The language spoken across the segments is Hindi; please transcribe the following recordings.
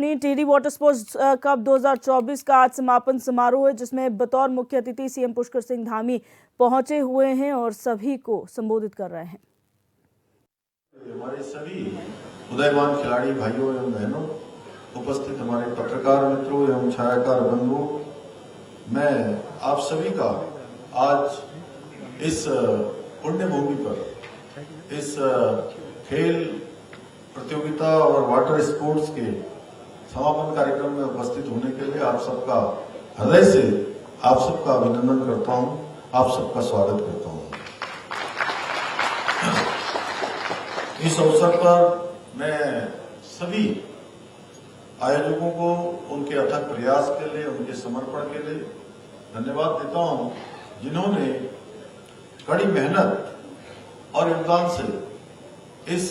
टिहरी वाटर स्पोर्ट्स कप 2024 का आज समापन समारोह है, जिसमें बतौर मुख्य अतिथि सीएम पुष्कर सिंह धामी पहुंचे हुए हैं और सभी को संबोधित कर रहे हैं। हमारे सभी उदयमान खिलाड़ी भाइयों एवं बहनों, उपस्थित हमारे पत्रकार मित्रों एवं छायाकार बंधुओं, मैं आप सभी का आज इस पुण्य भूमि पर इस खेल प्रतियोगिता और वाटर स्पोर्ट्स के समापन कार्यक्रम में उपस्थित होने के लिए आप सबका हृदय से आप सबका अभिनंदन करता हूं, आप सबका स्वागत करता हूं। इस अवसर पर मैं सभी आयोजकों को उनके अथक प्रयास के लिए, उनके समर्पण के लिए धन्यवाद देता हूं, जिन्होंने कड़ी मेहनत और योगदान से इस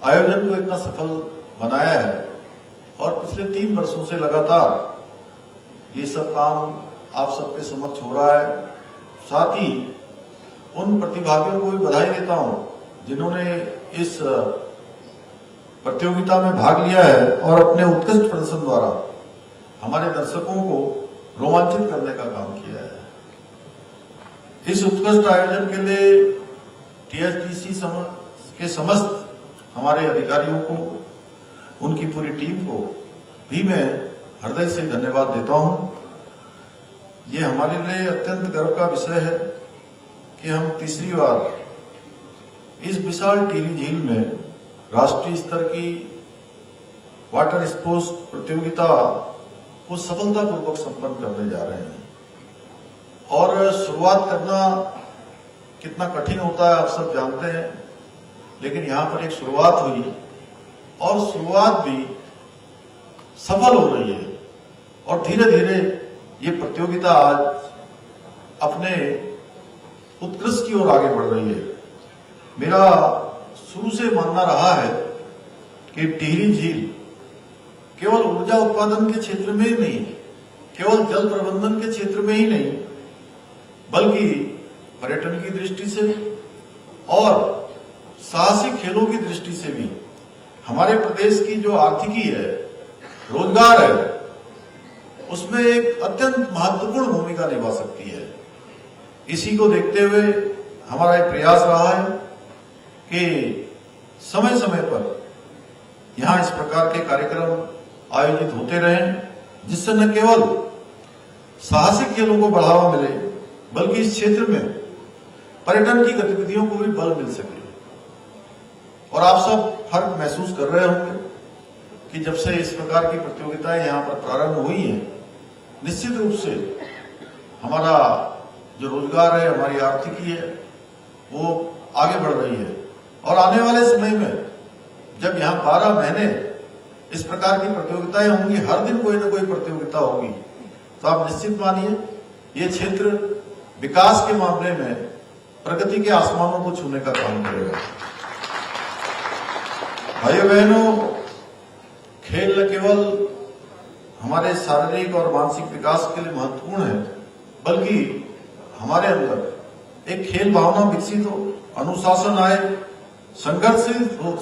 आयोजन को इतना सफल बनाया है और पिछले 3 वर्षों से लगातार ये सब काम आप सबके समक्ष हो रहा है। साथ ही उन प्रतिभागियों को भी बधाई देता हूं जिन्होंने इस प्रतियोगिता में भाग लिया है और अपने उत्कृष्ट प्रदर्शन द्वारा हमारे दर्शकों को रोमांचित करने का काम किया है। इस उत्कृष्ट आयोजन के लिए टीएचडीसी के समस्त हमारे अधिकारियों को, उनकी पूरी टीम को भी मैं हृदय से धन्यवाद देता हूं। ये हमारे लिए अत्यंत गर्व का विषय है कि हम तीसरी बार इस विशाल टिहरी झील में राष्ट्रीय स्तर की वाटर स्पोर्ट्स प्रतियोगिता को सफलतापूर्वक संपन्न करने जा रहे हैं। और शुरुआत करना कितना कठिन होता है आप सब जानते हैं, लेकिन यहां पर एक शुरुआत हुई और शुरुआत भी सफल हो रही है और धीरे धीरे ये प्रतियोगिता आज अपने उत्कृष्ट की ओर आगे बढ़ रही है। मेरा शुरू से मानना रहा है कि टिहरी झील केवल ऊर्जा उत्पादन के क्षेत्र में ही नहीं, केवल जल प्रबंधन के क्षेत्र में ही नहीं, बल्कि पर्यटन की दृष्टि से और साहसिक खेलों की दृष्टि से भी हमारे प्रदेश की जो आर्थिकी है, रोजगार है, उसमें एक अत्यंत महत्वपूर्ण भूमिका निभा सकती है। इसी को देखते हुए हमारा एक प्रयास रहा है कि समय समय पर यहां इस प्रकार के कार्यक्रम आयोजित होते रहें, जिससे न केवल साहसिक खेलों को बढ़ावा मिले, बल्कि इस क्षेत्र में पर्यटन की गतिविधियों को भी बल मिल सके। और आप सब फर्क महसूस कर रहे होंगे कि जब से इस प्रकार की प्रतियोगिताएं यहां पर प्रारंभ हुई हैं, निश्चित रूप से हमारा जो रोजगार है, हमारी आर्थिकी है, वो आगे बढ़ रही है। और आने वाले समय में जब यहां 12 महीने इस प्रकार की प्रतियोगिताएं होंगी, हर दिन कोई न कोई प्रतियोगिता होगी, तो आप निश्चित मानिए ये क्षेत्र विकास के मामले में प्रगति के आसमानों को छूने का काम करेगा। भाइयों बहनों, खेल न केवल हमारे शारीरिक और मानसिक विकास के लिए महत्वपूर्ण है, बल्कि हमारे अंदर एक खेल भावना विकसित हो, अनुशासन आए,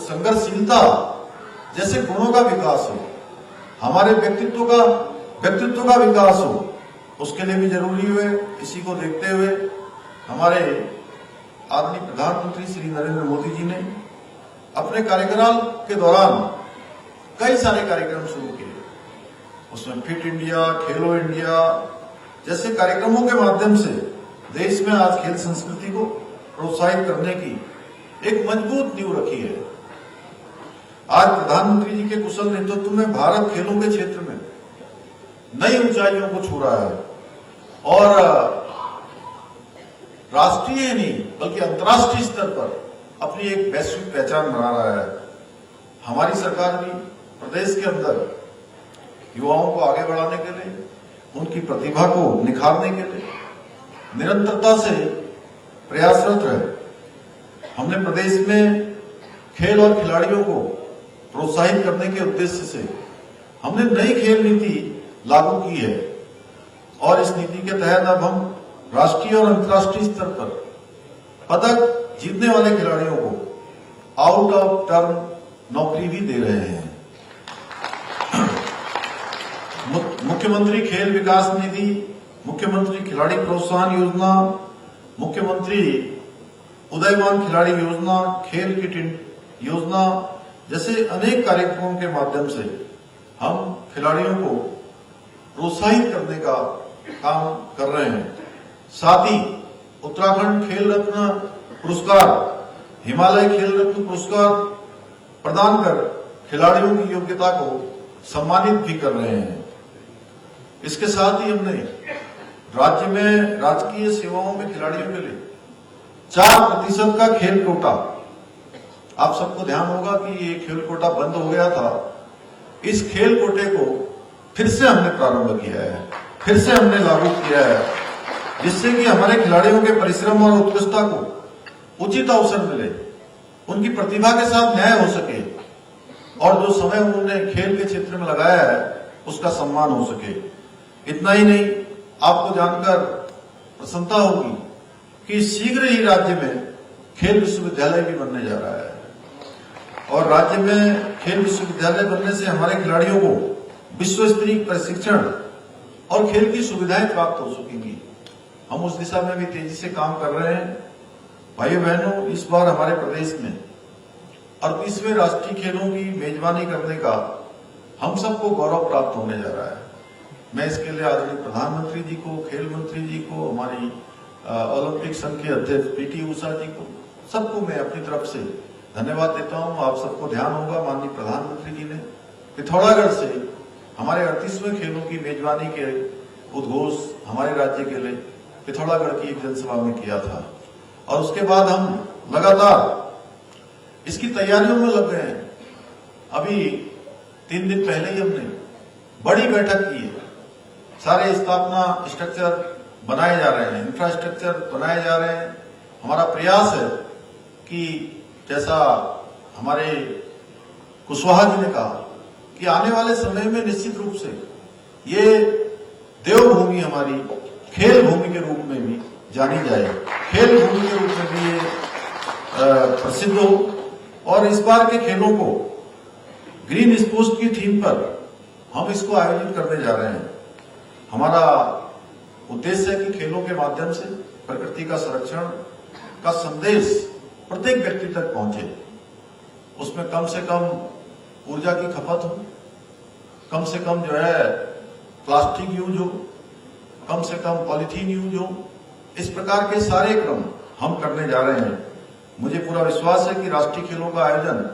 संघर्षशीलता जैसे गुणों का विकास हो, हमारे व्यक्तित्व का विकास हो, उसके लिए भी जरूरी है। इसी को देखते हुए हमारे आदरणीय प्रधानमंत्री श्री नरेंद्र मोदी जी ने अपने कार्यकाल के दौरान कई सारे कार्यक्रम शुरू किए। उसमें फिट इंडिया, खेलो इंडिया जैसे कार्यक्रमों के माध्यम से देश में आज खेल संस्कृति को प्रोत्साहित करने की एक मजबूत नींव रखी है। आज प्रधानमंत्री जी के कुशल नेतृत्व में भारत खेलों के क्षेत्र में नई ऊंचाइयों को छू रहा है और राष्ट्रीय नहीं बल्कि अंतर्राष्ट्रीय स्तर पर अपनी एक वैश्विक पहचान बना रहा है। हमारी सरकार भी प्रदेश के अंदर युवाओं को आगे बढ़ाने के लिए, उनकी प्रतिभा को निखारने के लिए निरंतरता से प्रयासरत है। हमने प्रदेश में खेल और खिलाड़ियों को प्रोत्साहित करने के उद्देश्य से हमने नई खेल नीति लागू की है और इस नीति के तहत अब हम राष्ट्रीय और अंतर्राष्ट्रीय स्तर पर पदक जीतने वाले खिलाड़ियों को आउट ऑफ टर्म नौकरी भी दे रहे हैं। मुख्यमंत्री खेल विकास निधि, मुख्यमंत्री खिलाड़ी प्रोत्साहन योजना, मुख्यमंत्री उदयमान खिलाड़ी योजना, खेल किट योजना जैसे अनेक कार्यक्रमों के माध्यम से हम खिलाड़ियों को प्रोत्साहित करने का काम कर रहे हैं। साथ ही उत्तराखंड खेल रत्न पुरस्कार, हिमालय खेल रत्न पुरस्कार प्रदान कर खिलाड़ियों की योग्यता को सम्मानित भी कर रहे हैं। इसके साथ ही हमने राज्य में राजकीय सेवाओं में खिलाड़ियों के लिए 4% का खेल कोटा, आप सबको ध्यान होगा कि ये खेल कोटा बंद हो गया था, इस खेल कोटे को फिर से हमने प्रारंभ किया है, फिर से हमने लागू किया है, जिससे कि हमारे खिलाड़ियों के परिश्रम और उत्कृष्टता को उचित अवसर मिले, उनकी प्रतिभा के साथ न्याय हो सके और जो समय उन्होंने खेल के क्षेत्र में लगाया है उसका सम्मान हो सके। इतना ही नहीं, आपको जानकर प्रसन्नता होगी कि शीघ्र ही राज्य में खेल विश्वविद्यालय भी बनने जा रहा है और राज्य में खेल विश्वविद्यालय बनने से हमारे खिलाड़ियों को विश्व स्तरीय प्रशिक्षण और खेल की सुविधाएं प्राप्त हो सकेंगी। हम उस दिशा में भी तेजी से काम कर रहे हैं। भाइयों बहनों, इस बार हमारे प्रदेश में 38वें राष्ट्रीय खेलों की मेजबानी करने का हम सबको गौरव प्राप्त होने जा रहा है। मैं इसके लिए आदरणीय प्रधानमंत्री जी को, खेल मंत्री जी को, हमारी ओलंपिक संघ के अध्यक्ष पीटी उषा जी को, सबको मैं अपनी तरफ से धन्यवाद देता हूं। आप सबको ध्यान होगा, माननीय प्रधानमंत्री जी ने पिथौरागढ़ से हमारे 38वें खेलों की मेजबानी के उद्घोष हमारे राज्य के लिए पिथौरागढ़ की एक जनसभा में किया था और उसके बाद हम लगातार इसकी तैयारियों में लग गए हैं। अभी 3 दिन पहले ही हमने बड़ी बैठक की है। सारे स्थापना स्ट्रक्चर बनाए जा रहे हैं, इंफ्रास्ट्रक्चर बनाए जा रहे हैं। हमारा प्रयास है कि जैसा हमारे कुशवाहा जी ने कहा कि आने वाले समय में निश्चित रूप से ये देवभूमि हमारी खेल भूमि के रूप में भी जानी जाए, खेल भूमि के रूप में भी ये प्रसिद्ध हो। और इस बार के खेलों को ग्रीन स्पोर्ट्स की थीम पर हम इसको आयोजित करने जा रहे हैं। हमारा उद्देश्य है कि खेलों के माध्यम से प्रकृति का संरक्षण का संदेश प्रत्येक व्यक्ति तक पहुंचे, उसमें कम से कम ऊर्जा की खपत हो, कम से कम जो है प्लास्टिक यूज हो, कम से कम पॉलिथीन यूज हो। इस प्रकार के सारे क्रम हम करने जा रहे हैं। मुझे पूरा विश्वास है कि राष्ट्रीय खेलों का आयोजन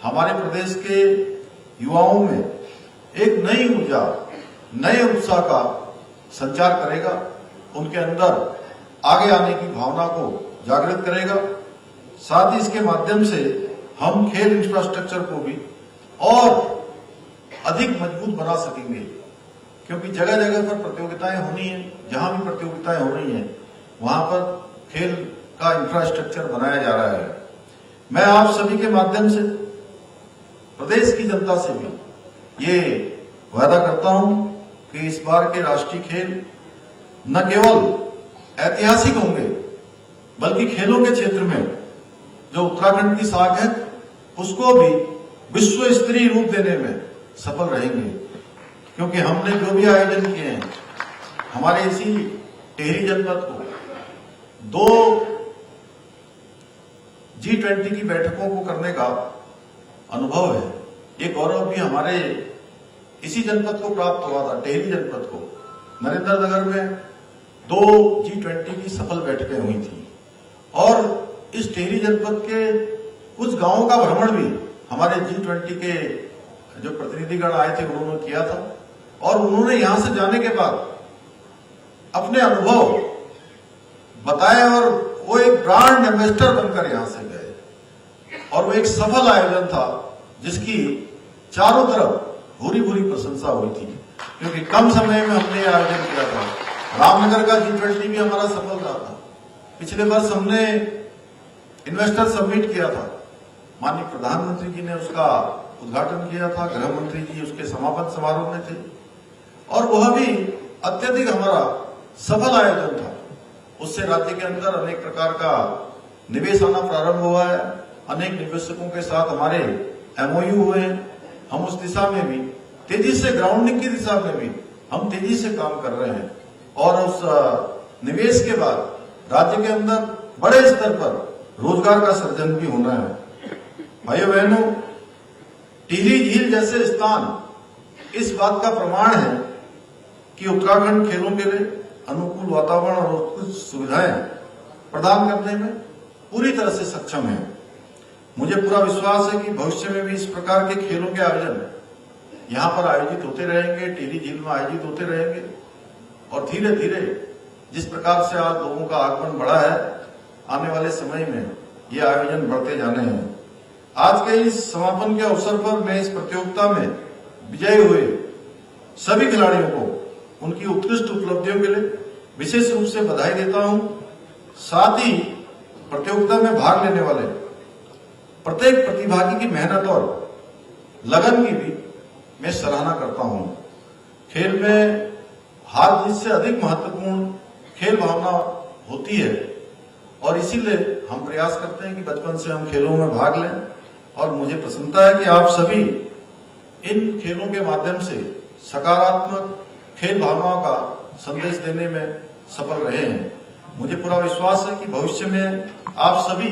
हमारे प्रदेश के युवाओं में एक नई ऊर्जा, नए उत्साह का संचार करेगा, उनके अंदर आगे आने की भावना को जागृत करेगा। साथ ही इसके माध्यम से हम खेल इंफ्रास्ट्रक्चर को भी और अधिक मजबूत बना सकेंगे, क्योंकि जगह जगह पर प्रतियोगिताएं होनी है। जहां भी प्रतियोगिताएं हो रही हैं वहां पर खेल का इंफ्रास्ट्रक्चर बनाया जा रहा है। मैं आप सभी के माध्यम से प्रदेश की जनता से भी ये वादा करता हूं कि इस बार के राष्ट्रीय खेल न केवल ऐतिहासिक होंगे, बल्कि खेलों के क्षेत्र में जो उत्तराखंड की साख है उसको भी विश्व स्तरीय रूप देने में सफल रहेंगे। क्योंकि हमने जो भी आयोजन किए हैं, हमारे इसी टिहरी जनपद को 2 G20 की बैठकों को करने का अनुभव है। ये गौरव भी हमारे इसी जनपद को प्राप्त हुआ था, टिहरी जनपद को। नरेंद्र नगर में 2 G20 की सफल बैठकें हुई थी और इस टिहरी जनपद के कुछ गांवों का भ्रमण भी हमारे G20 के जो प्रतिनिधिगण आए थे उन्होंने किया था और उन्होंने यहां से जाने के बाद अपने अनुभव बताए और वो एक ब्रांड एम्बेसडर बनकर यहां से गए और वो एक सफल आयोजन था जिसकी चारों तरफ भूरी भूरी प्रशंसा हुई थी, क्योंकि कम समय में हमने आयोजन किया था। रामनगर का G20 भी हमारा सफल रहा था। पिछले वर्ष हमने इन्वेस्टर समिट किया था, माननीय प्रधानमंत्री जी ने उसका उद्घाटन किया था, गृह मंत्री जी उसके समापन समारोह में थे और वह भी अत्यधिक हमारा सफल आयोजन था। उससे राज्य के अंदर अनेक प्रकार का निवेश आना प्रारंभ हुआ है, अनेक निवेशकों के साथ हमारे MOU हुए हैं। हम उस दिशा में भी तेजी से ग्राउंडिंग की दिशा में भी हम तेजी से काम कर रहे हैं और उस निवेश के बाद राज्य के अंदर बड़े स्तर पर रोजगार का सृजन भी होना है। भाइयों बहनों, टिहरी झील जैसे स्थान इस बात का प्रमाण है कि उत्तराखंड खेलों के लिए अनुकूल वातावरण और उत्कृष्ट सुविधाएं प्रदान करने में पूरी तरह से सक्षम है। मुझे पूरा विश्वास है कि भविष्य में भी इस प्रकार के खेलों के आयोजन यहाँ पर आयोजित होते रहेंगे, टिहरी झील में आयोजित होते रहेंगे और धीरे धीरे जिस प्रकार से आज लोगों का आगमन बढ़ा है, आने वाले समय में ये आयोजन बढ़ते जाने हैं। आज के इस समापन के अवसर पर मैं इस प्रतियोगिता में विजयी हुए सभी खिलाड़ियों को उनकी उत्कृष्ट उपलब्धियों के लिए विशेष रूप से बधाई देता हूं। साथ ही प्रतियोगिता में भाग लेने वाले प्रत्येक प्रतिभागी की मेहनत और लगन की भी मैं सराहना करता हूं। खेल में हार जीत से अधिक महत्वपूर्ण खेल भावना होती है और इसीलिए हम प्रयास करते हैं कि बचपन से हम खेलों में भाग लें और मुझे प्रसन्नता है कि आप सभी इन खेलों के माध्यम से सकारात्मक खेल भावनाओं का संदेश देने में सफल रहे हैं। मुझे पूरा विश्वास है कि भविष्य में आप सभी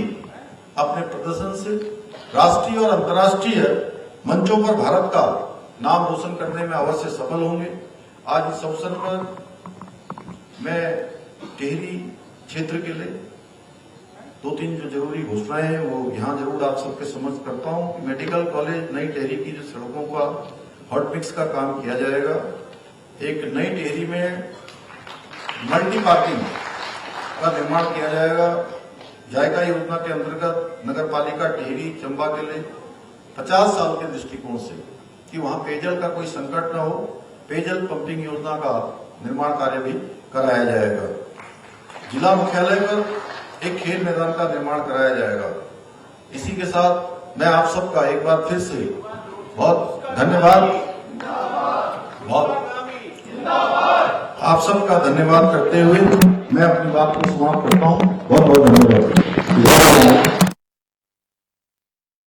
अपने प्रदर्शन से राष्ट्रीय और अंतर्राष्ट्रीय मंचों पर भारत का नाम रोशन करने में अवश्य सफल होंगे। आज इस अवसर पर मैं टिहरी क्षेत्र के लिए 2-3 जो जरूरी घोषणाएं हैं वो यहाँ जरूर आप सबके समझ करता हूँ कि मेडिकल कॉलेज नई टिहरी की जो सड़कों का हॉट मिक्स का काम किया जाएगा। एक नई टिहरी में मल्टी पार्किंग का निर्माण किया जाएगा। जायका योजना के अंतर्गत नगर पालिका टिहरी चंबा के लिए 50 साल के दृष्टिकोण से कि वहां पेयजल का कोई संकट न हो, पेयजल पंपिंग योजना का निर्माण कार्य भी कराया जाएगा। जिला मुख्यालय पर एक खेल मैदान का निर्माण कराया जाएगा। इसी के साथ मैं आप सबका एक बार फिर से बहुत धन्यवाद, आप सबका धन्यवाद करते हुए मैं अपनी बात को समाप्त करता हूं। बहुत बहुत धन्यवाद।